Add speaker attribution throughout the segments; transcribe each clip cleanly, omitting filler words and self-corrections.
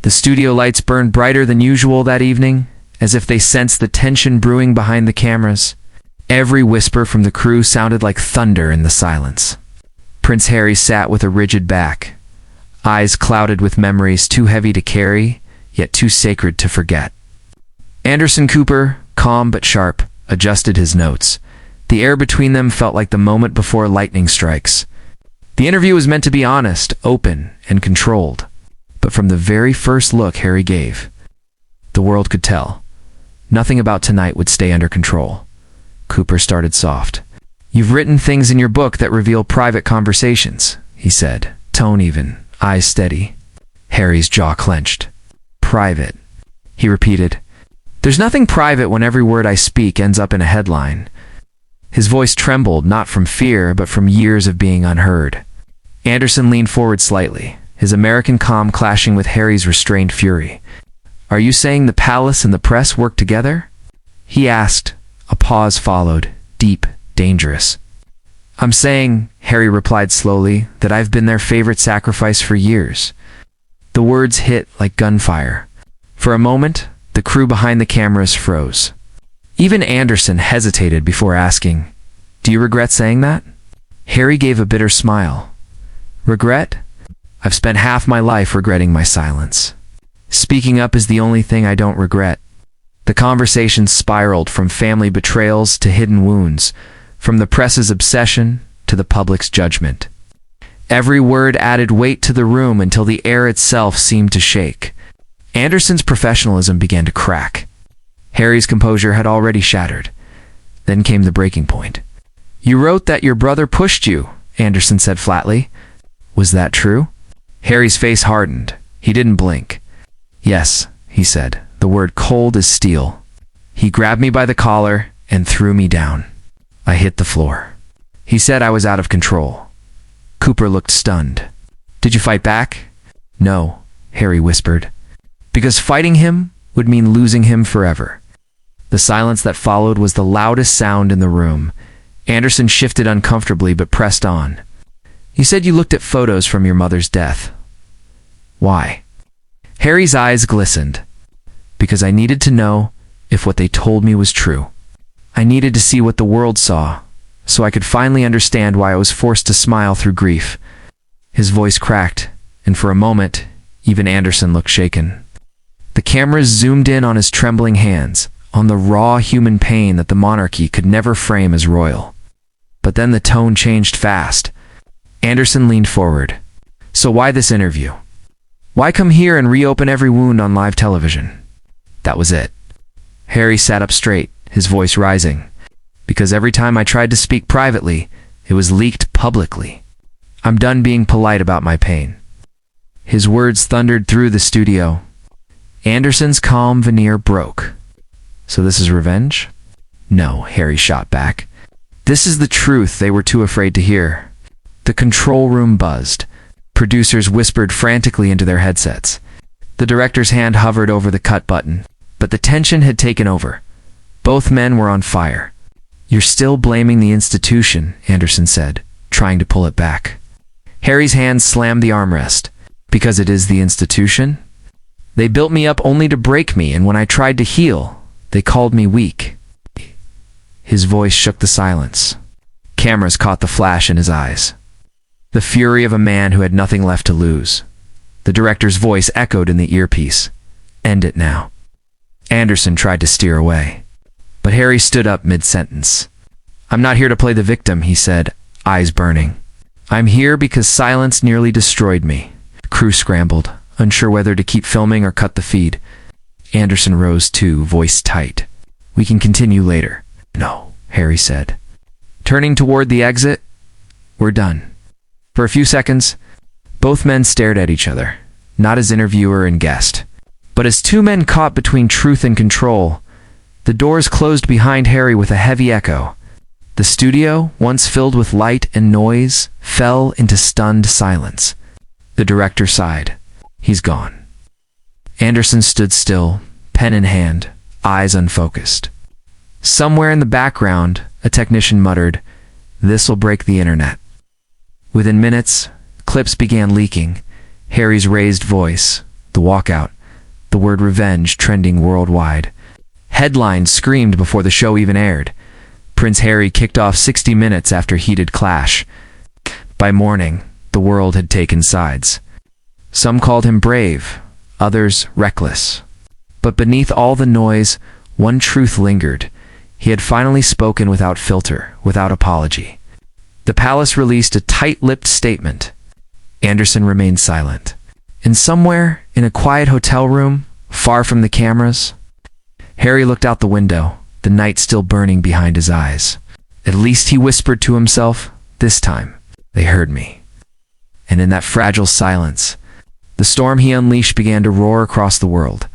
Speaker 1: The studio lights burned brighter than usual that evening, as if they sensed the tension brewing behind the cameras. Every whisper from the crew sounded like thunder in the silence. Prince Harry sat with a rigid back, eyes clouded with memories too heavy to carry, yet too sacred to forget. Anderson Cooper, calm but sharp, adjusted his notes. The air between them felt like the moment before lightning strikes. The interview was meant to be honest, open, and controlled. But from the very first look Harry gave, the world could tell. Nothing about tonight would stay under control. Cooper started soft. "You've written things in your book that reveal private conversations," he said, tone even, eyes steady. Harry's jaw clenched. "Private," he repeated. "There's nothing private when every word I speak ends up in a headline." His voice trembled, not from fear, but from years of being unheard. Anderson leaned forward slightly, his American calm clashing with Harry's restrained fury. "Are you saying the palace and the press work together?" he asked. A pause followed, deep, dangerous. "I'm saying," Harry replied slowly, "that I've been their favorite sacrifice for years." The words hit like gunfire. For a moment, the crew behind the cameras froze. Even Anderson hesitated before asking, "Do you regret saying that?" Harry gave a bitter smile. "Regret? I've spent half my life regretting my silence. Speaking up is the only thing I don't regret." The conversation spiraled from family betrayals to hidden wounds, from the press's obsession to the public's judgment. Every word added weight to the room until the air itself seemed to shake. Anderson's professionalism began to crack. Harry's composure had already shattered. Then came the breaking point. "You wrote that your brother pushed you," Anderson said flatly. "Was that true?" Harry's face hardened. He didn't blink. "Yes," he said, the word cold as steel. "He grabbed me by the collar and threw me down. I hit the floor. He said I was out of control." Cooper looked stunned. "Did you fight back?" "No," Harry whispered. "Because fighting him would mean losing him forever." The silence that followed was the loudest sound in the room. Anderson shifted uncomfortably but pressed on. "You said you looked at photos from your mother's death. Why?" Harry's eyes glistened. "Because I needed to know if what they told me was true. I needed to see what the world saw, so I could finally understand why I was forced to smile through grief." His voice cracked, and for a moment, even Anderson looked shaken. The cameras zoomed in on his trembling hands, on the raw human pain that the monarchy could never frame as royal. But then the tone changed fast. Anderson leaned forward. "So why this interview? Why come here and reopen every wound on live television?" That was it. Harry sat up straight, his voice rising. "Because every time I tried to speak privately, it was leaked publicly. I'm done being polite about my pain." His words thundered through the studio. Anderson's calm veneer broke. "So this is revenge?" "No," Harry shot back. "This is the truth they were too afraid to hear." The control room buzzed. Producers whispered frantically into their headsets. The director's hand hovered over the cut button, but the tension had taken over. Both men were on fire. "You're still blaming the institution," Anderson said, trying to pull it back. Harry's hand slammed the armrest. "Because it is the institution? They built me up only to break me, and when I tried to heal, they called me weak." His voice shook the silence. Cameras caught the flash in his eyes. The fury of a man who had nothing left to lose. The director's voice echoed in the earpiece. "End it now." Anderson tried to steer away, but Harry stood up mid-sentence. "I'm not here to play the victim," he said, eyes burning. "I'm here because silence nearly destroyed me." The crew scrambled, unsure whether to keep filming or cut the feed. Anderson rose too, voice tight. "We can continue later." "No," Harry said. Turning toward the exit, "We're done." For a few seconds, both men stared at each other, not as interviewer and guest, but as two men caught between truth and control. The doors closed behind Harry with a heavy echo. The studio, once filled with light and noise, fell into stunned silence. The director sighed. "He's gone." Anderson stood still, pen in hand, eyes unfocused. Somewhere in the background, a technician muttered, "This'll break the internet." Within minutes, clips began leaking. Harry's raised voice, the walkout, the word revenge trending worldwide. Headlines screamed before the show even aired. Prince Harry kicked off 60 Minutes after heated clash. By morning, the world had taken sides. Some called him brave, others reckless. But beneath all the noise, one truth lingered. He had finally spoken without filter, without apology. The palace released a tight-lipped statement. Anderson remained silent. And somewhere, in a quiet hotel room, far from the cameras, Harry looked out the window, the night still burning behind his eyes. At least, he whispered to himself, this time, they heard me. And in that fragile silence, the storm he unleashed began to roar across the world.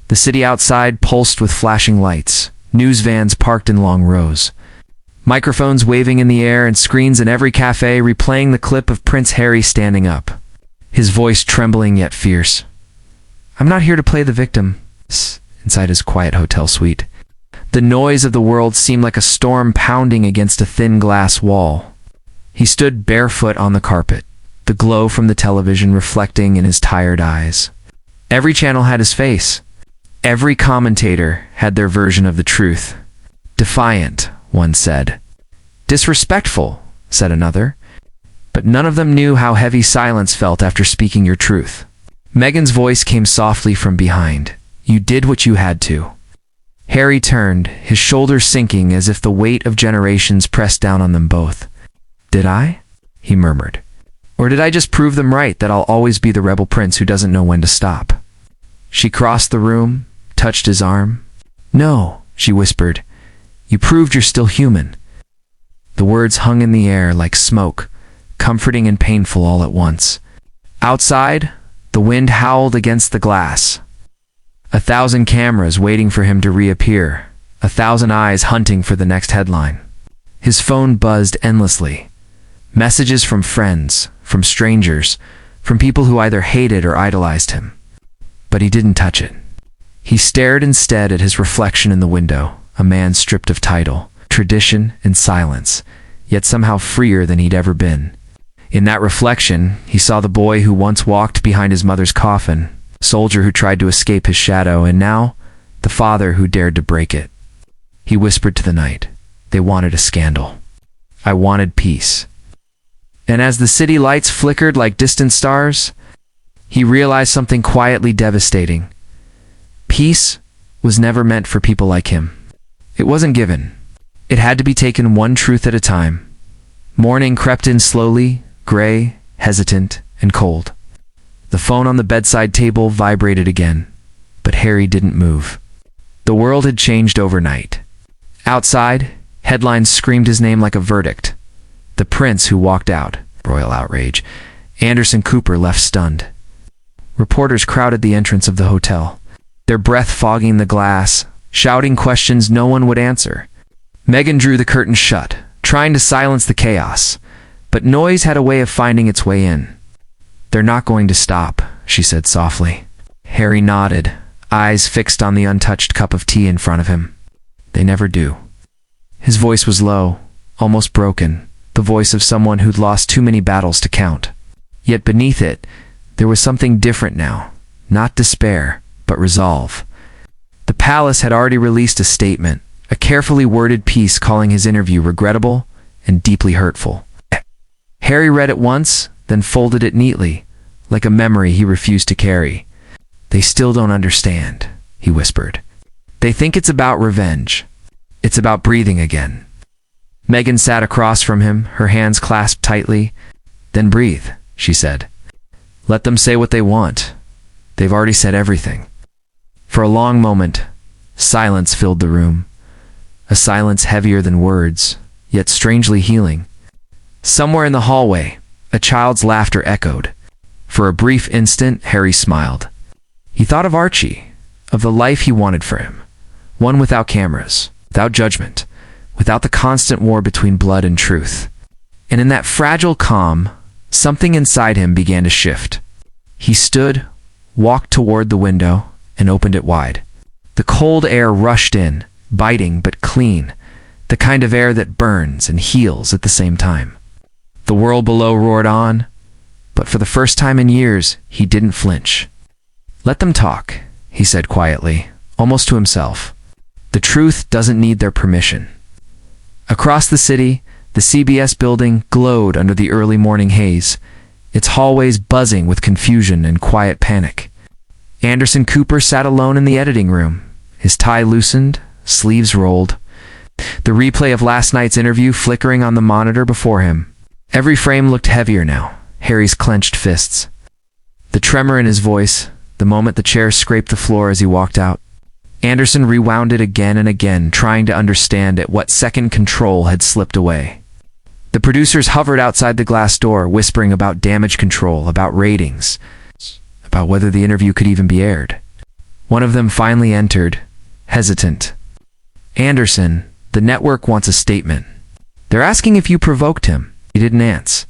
Speaker 1: The city outside pulsed with flashing lights, news vans parked in long rows, microphones waving in the air, and screens in every cafe replaying the clip of Prince Harry standing up, his voice trembling yet fierce. I'm not here to play the victim, inside his quiet hotel suite. The noise of the world seemed like a storm pounding against a thin glass wall. He stood barefoot on the carpet, the glow from the television reflecting in his tired eyes. Every channel had his face. Every commentator had their version of the truth. Defiant, one said. Disrespectful, said another. But none of them knew how heavy silence felt after speaking your truth. Meghan's voice came softly from behind. You did what you had to. Harry turned, his shoulders sinking as if the weight of generations pressed down on them both. Did I? He murmured. Or did I just prove them right that I'll always be the rebel prince who doesn't know when to stop? She crossed the room, touched his arm. No, she whispered. You proved you're still human. The words hung in the air like smoke, comforting and painful all at once. Outside, the wind howled against the glass. 1,000 cameras waiting for him to reappear, 1,000 eyes hunting for the next headline. His phone buzzed endlessly. Messages from friends, from strangers, from people who either hated or idolized him. But he didn't touch it. He stared instead at his reflection in the window, a man stripped of title, tradition, and silence, yet somehow freer than he'd ever been. In that reflection, he saw the boy who once walked behind his mother's coffin, soldier who tried to escape his shadow, and now, the father who dared to break it. He whispered to the night, they wanted a scandal. I wanted peace. And as the city lights flickered like distant stars, he realized something quietly devastating. Peace was never meant for people like him. It wasn't given. It had to be taken one truth at a time. Morning crept in slowly, gray, hesitant, and cold. The phone on the bedside table vibrated again, but Harry didn't move. The world had changed overnight. Outside, headlines screamed his name like a verdict. The prince who walked out, royal outrage. Anderson Cooper left stunned. Reporters crowded the entrance of the hotel, their breath fogging the glass, shouting questions no one would answer. Meghan drew the curtain shut, trying to silence the chaos, but noise had a way of finding its way in. They're not going to stop, she said softly. Harry nodded, eyes fixed on the untouched cup of tea in front of him. They never do. His voice was low, almost broken, the voice of someone who'd lost too many battles to count. Yet beneath it, there was something different now, not despair, but resolve. The palace had already released a statement, a carefully worded piece calling his interview regrettable and deeply hurtful. Harry read it once, then folded it neatly, like a memory he refused to carry. They still don't understand, he whispered. They think it's about revenge. It's about breathing again. Meghan sat across from him, her hands clasped tightly. Then breathe, she said. Let them say what they want. They've already said everything. For a long moment, silence filled the room. A silence heavier than words, yet strangely healing. Somewhere in the hallway, a child's laughter echoed. For a brief instant, Harry smiled. He thought of Archie, of the life he wanted for him. One without cameras, without judgment, without the constant war between blood and truth. And in that fragile calm, something inside him began to shift. He stood, walked toward the window, and opened it wide. The cold air rushed in, biting but clean, the kind of air that burns and heals at the same time. The world below roared on, but for the first time in years, he didn't flinch. Let them talk, he said quietly, almost to himself. The truth doesn't need their permission. Across the city, the CBS building glowed under the early morning haze, its hallways buzzing with confusion and quiet panic. Anderson Cooper sat alone in the editing room, his tie loosened, sleeves rolled, the replay of last night's interview flickering on the monitor before him. Every frame looked heavier now, Harry's clenched fists. The tremor in his voice, the moment the chair scraped the floor as he walked out. Anderson rewound it again and again, trying to understand at what second control had slipped away. The producers hovered outside the glass door, whispering about damage control, about ratings, about whether the interview could even be aired. One of them finally entered, hesitant. "Anderson, the network wants a statement. They're asking if you provoked him." He didn't answer.